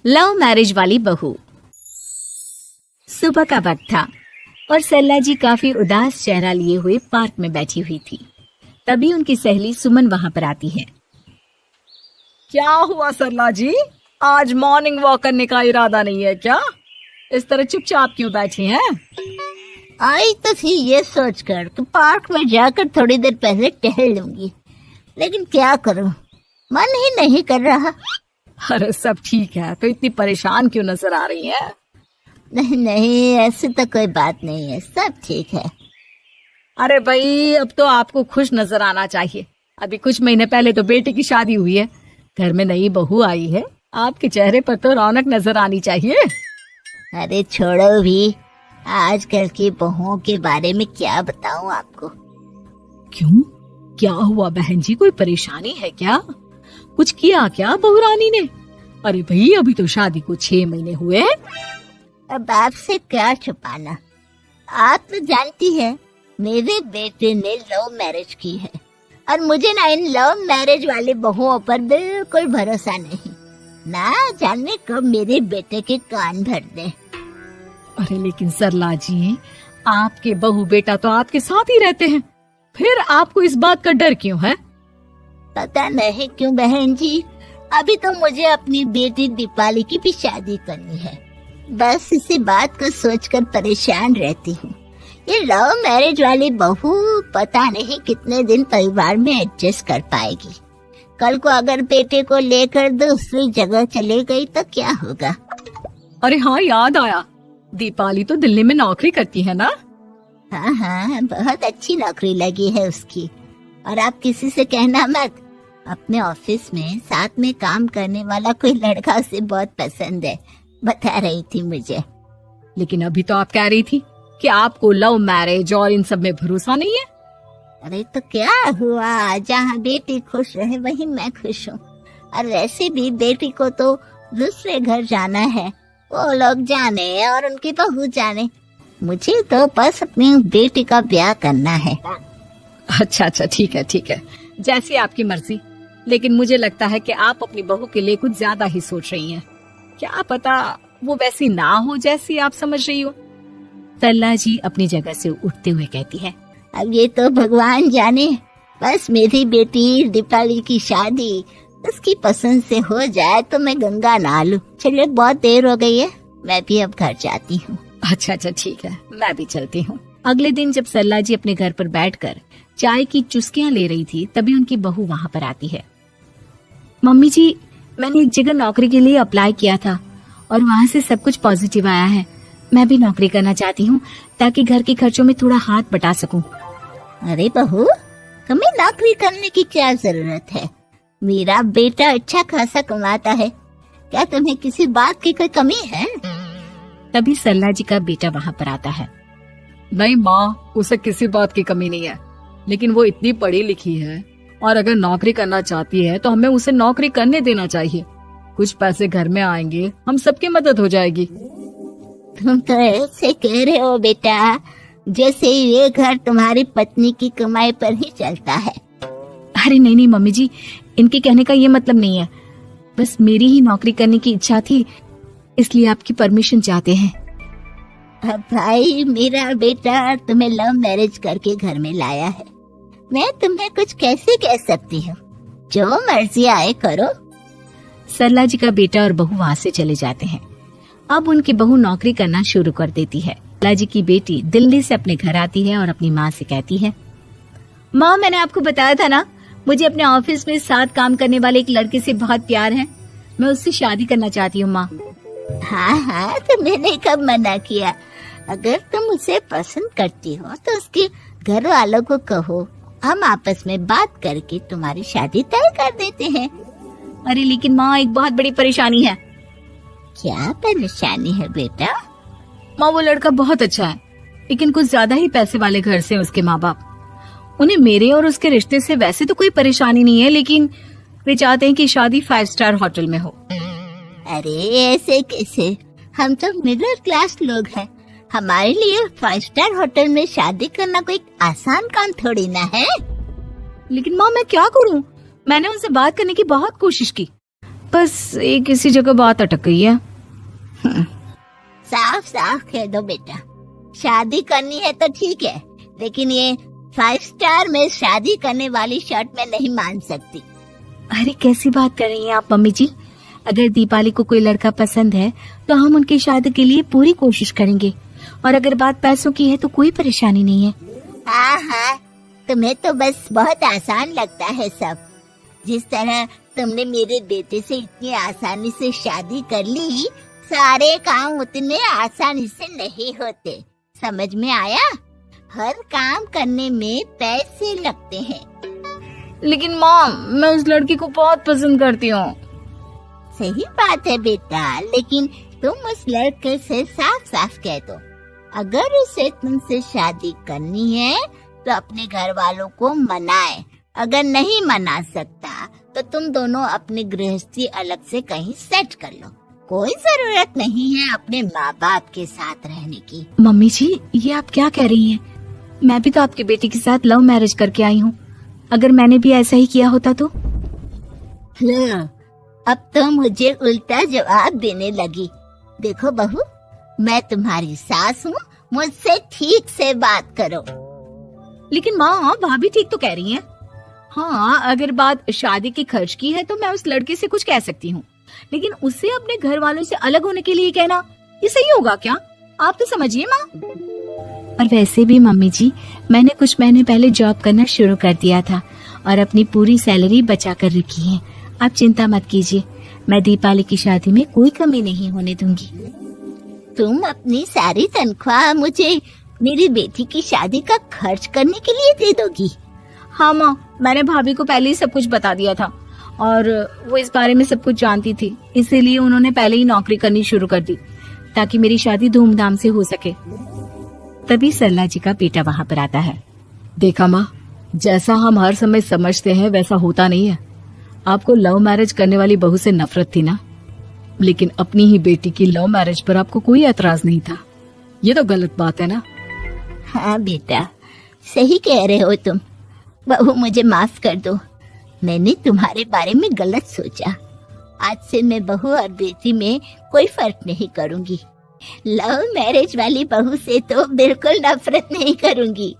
Love marriage वाली बहू। सुबह का वक्त था और सरला जी काफी उदास चेहरा लिए हुए पार्क में बैठी हुई थी। तभी उनकी सहेली सुमन वहां पर आती है। क्या हुआ सरला जी, आज मॉर्निंग वॉक करने का इरादा नहीं है क्या? इस तरह चुपचाप क्यों बैठी हैं? आई तो थी ये सोचकर कि पार्क में जाकर थोड़ी देर पहले टहल लूंगी, लेकिन क्या करूं, मन ही नहीं कर रहा। अरे सब ठीक है, तो इतनी परेशान क्यों नजर आ रही है? नहीं नहीं, ऐसी तो कोई बात नहीं है, सब ठीक है। अरे भाई, अब तो आपको खुश नजर आना चाहिए। अभी कुछ महीने पहले तो बेटे की शादी हुई है, घर में नई बहू आई है, आपके चेहरे पर तो रौनक नजर आनी चाहिए। अरे छोड़ो भी, आजकल की बहुओं के बारे में क्या बताऊं आपको। क्यों, क्या हुआ बहन जी, कोई परेशानी है क्या? कुछ किया क्या बहू रानी ने? अरे भाई, अभी तो शादी को 6 महीने हुए हैं। अब आपसे क्या छुपाना, आप तो जानती है मेरे बेटे ने लव मैरिज की है और मुझे ना इन लव मैरिज वाली बहुओं पर बिल्कुल भरोसा नहीं। ना जाने कब मेरे बेटे के कान भर दे। अरे लेकिन सरला जी, आपके बहू बेटा तो आपके साथ ही रहते हैं, फिर आपको इस बात का डर क्यों है? पता नहीं क्यों बहन जी, अभी तो मुझे अपनी बेटी दीपाली की भी शादी करनी है। बस इसी बात को सोचकर परेशान रहती हूँ। ये लव मैरिज वाली बहू पता नहीं कितने दिन परिवार में एडजस्ट कर पाएगी। कल को अगर बेटे को लेकर दूसरी जगह चले गई तो क्या होगा? अरे हाँ, याद आया, दीपाली तो दिल्ली में नौकरी करती है ना? हाँ हाँ, बहुत अच्छी नौकरी लगी है उसकी। और आप किसी से कहना मत, अपने ऑफिस में साथ में काम करने वाला कोई लड़का उसे बहुत पसंद है, बता रही थी मुझे। लेकिन अभी तो आप कह रही थी कि आपको लव मैरिज और इन सब में भरोसा नहीं है। अरे तो क्या हुआ, जहाँ बेटी खुश रहे वहीं मैं खुश हूँ। और वैसे भी बेटी को तो दूसरे घर जाना है, वो लोग जाने और उनकी बहू जाने, मुझे तो बस अपनी बेटी का ब्याह करना है। अच्छा अच्छा, ठीक है ठीक है, जैसी आपकी मर्जी। लेकिन मुझे लगता है कि आप अपनी बहू के लिए कुछ ज्यादा ही सोच रही हैं। क्या पता वो वैसी ना हो जैसी आप समझ रही हो। सरला जी अपनी जगह से उठते हुए कहती है, अब ये तो भगवान जाने, बस मेरी बेटी दीपाली की शादी उसकी पसंद से हो जाए तो मैं गंगा नहा लूं। चलिए बहुत देर हो गई है, मैं भी अब घर जाती हूँ। अच्छा अच्छा ठीक है, मैं भी चलती हूँ। अगले दिन जब सरला जी अपने घर पर बैठकर चाय की चुस्कियां ले रही थी, तभी उनकी बहू वहाँ पर आती है। मम्मी जी, मैंने एक जगह नौकरी के लिए अप्लाई किया था और वहाँ से सब कुछ पॉजिटिव आया है। मैं भी नौकरी करना चाहती हूँ ताकि घर के खर्चों में थोड़ा हाथ बटा सकूं। अरे बहू, तुम्हें नौकरी करने की क्या जरूरत है? मेरा बेटा अच्छा खासा कमाता है, क्या तुम्हें किसी बात की कोई कमी है? तभी सरला जी का बेटा वहाँ पर आता है। नहीं माँ, उसे किसी बात की कमी नहीं है, लेकिन वो इतनी पढ़ी लिखी है और अगर नौकरी करना चाहती है तो हमें उसे नौकरी करने देना चाहिए। कुछ पैसे घर में आएंगे, हम सबकी मदद हो जाएगी। तुम तो ऐसे कह रहे हो बेटा जैसे ये घर तुम्हारी पत्नी की कमाई पर ही चलता है। अरे नहीं नहीं मम्मी जी, इनके कहने का ये मतलब नहीं है, बस मेरी ही नौकरी करने की इच्छा थी, इसलिए आपकी परमिशन चाहते हैं। अब भाई, मेरा बेटा तुम्हें लव मैरिज करके घर में लाया है, मैं तुम्हें कुछ कैसे कह सकती हूँ? जो मर्जी आए करो। सरला जी का बेटा और बहू वहाँ से चले जाते हैं। अब उनकी बहू नौकरी करना शुरू कर देती है। सरला जी की बेटी दिल्ली से अपने घर आती है और अपनी माँ से कहती है, माँ, मैंने आपको बताया था ना, मुझे अपने ऑफिस में साथ काम करने वाले एक लड़के से बहुत प्यार है, मैं उससे शादी करना चाहती हूँ माँ। हाँ हाँ, तो मैंने कब मना किया? अगर तुम उसे पसंद करती हो तो उसके घर वालों को कहो, हम आपस में बात करके तुम्हारी शादी तय कर देते हैं। अरे लेकिन माँ, एक बहुत बड़ी परेशानी है। क्या परेशानी है बेटा? माँ, वो लड़का बहुत अच्छा है, लेकिन कुछ ज्यादा ही पैसे वाले घर से उसके माँ बाप। उन्हें मेरे और उसके रिश्ते से वैसे तो कोई परेशानी नहीं है, लेकिन वे चाहते हैं कि शादी 5 स्टार होटल में हो। अरे ऐसे कैसे, हम तो मिडिल क्लास लोग हैं, हमारे लिए 5 स्टार होटल में शादी करना कोई आसान काम थोड़ी ना है। लेकिन माँ, मैं क्या करूँ? मैंने उनसे बात करने की बहुत कोशिश की, बस एक इसी जगह बात अटक गई है। साफ साफ कह दो बेटा, शादी करनी है तो ठीक है, लेकिन ये 5 स्टार में शादी करने वाली शर्त मैं नहीं मान सकती। अरे कैसी बात कर रही हैं आप मम्मी जी? अगर दीपाली को कोई लड़का पसंद है तो हम उनकी शादी के लिए पूरी कोशिश करेंगे, और अगर बात पैसों की है तो कोई परेशानी नहीं है। हाँ हाँ, तुम्हें तो बस बहुत आसान लगता है सब। जिस तरह तुमने मेरे बेटे से इतनी आसानी से शादी कर ली, सारे काम उतने आसानी से नहीं होते। समझ में आया? हर काम करने में पैसे लगते हैं। लेकिन माँ, मैं उस लड़की को बहुत पसंद करती हूँ। सही बात है बेटा, लेकिन तुम उस लड़के से साफ साफ कह दो, अगर उसे तुमसे शादी करनी है तो अपने घर वालों को मनाए। अगर नहीं मना सकता तो तुम दोनों अपनी गृहस्थी अलग से कहीं सेट कर लो। कोई जरूरत नहीं है अपने माँ बाप के साथ रहने की। मम्मी जी, ये आप क्या कह रही हैं? मैं भी तो आपके बेटे के साथ लव मैरिज करके आई हूँ। अगर मैंने भी ऐसा ही किया होता तो? लो, अब तो मुझे उल्टा जवाब देने लगी। देखो बहू, मैं तुम्हारी सास हूँ, मुझसे ठीक से बात करो। लेकिन माँ, भाभी ठीक तो कह रही हैं। हाँ, अगर बात शादी के खर्च की है तो मैं उस लड़के से कुछ कह सकती हूँ, लेकिन उसे अपने घर वालों से अलग होने के लिए कहना, ये सही होगा क्या? आप तो समझिए माँ। और वैसे भी मम्मी जी, मैंने कुछ महीने पहले जॉब करना शुरू कर दिया था और अपनी पूरी सैलरी बचा कर रखी है। आप चिंता मत कीजिए, मैं दीपाली की शादी में कोई कमी नहीं होने दूंगी। तुम अपनी सारी तनख्वाह मुझे मेरी बेटी की शादी का खर्च करने के लिए दे दोगी? हाँ माँ, मैंने भाभी को पहले ही सब कुछ बता दिया था और वो इस बारे में सब कुछ जानती थी, इसीलिए उन्होंने पहले ही नौकरी करनी शुरू कर दी ताकि मेरी शादी धूमधाम से हो सके। तभी सरला जी का बेटा वहाँ पर आता है। देखा माँ, जैसा हम हर समय समझते हैं वैसा होता नहीं है। आपको लव मैरिज करने वाली बहू से नफरत थी ना, लेकिन अपनी ही बेटी की लव मैरिज पर आपको कोई एतराज नहीं था। ये तो गलत बात है ना? हाँ बेटा, सही कह रहे हो तुम। बहू, मुझे माफ कर दो, मैंने तुम्हारे बारे में गलत सोचा। आज से मैं बहू और बेटी में कोई फर्क नहीं करूंगी। लव मैरिज वाली बहू से तो बिल्कुल नफरत नहीं करूंगी।